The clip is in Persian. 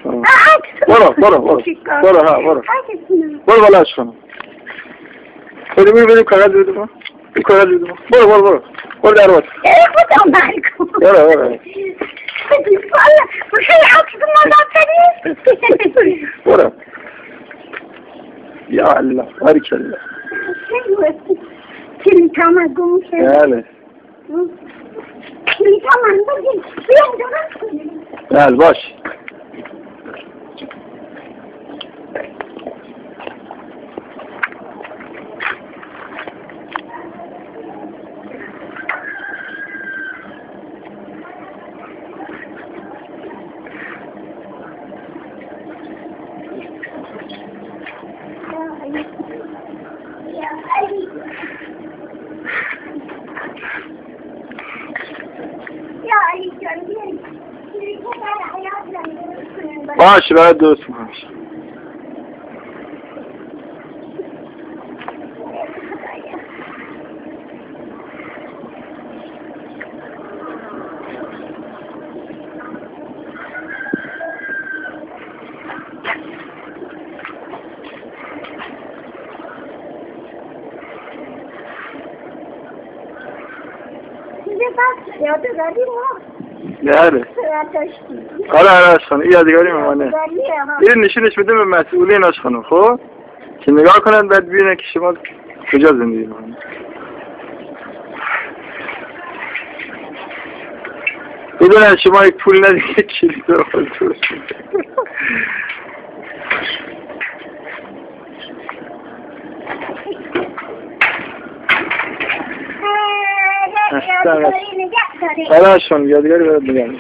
برو ها برو بالا عشقم بریم کاغذ بدیم این کاغذ بدیم برو در وقت برو یا الله بارک الله کلیتا من گم شد بله کلیتا من بگیم بیام درست کنیم بله باش باشه بعد درست میکنم بله آره عشقانو این یادگاری مامانه این نشونش بده به مسئولین عشقانو خب که نگاه کنن بعد ببینن که شما کجا زندگی میکنید بدونن شما یک پول ندید کلیت رو خودتون حالا شون یادگاری برات میگم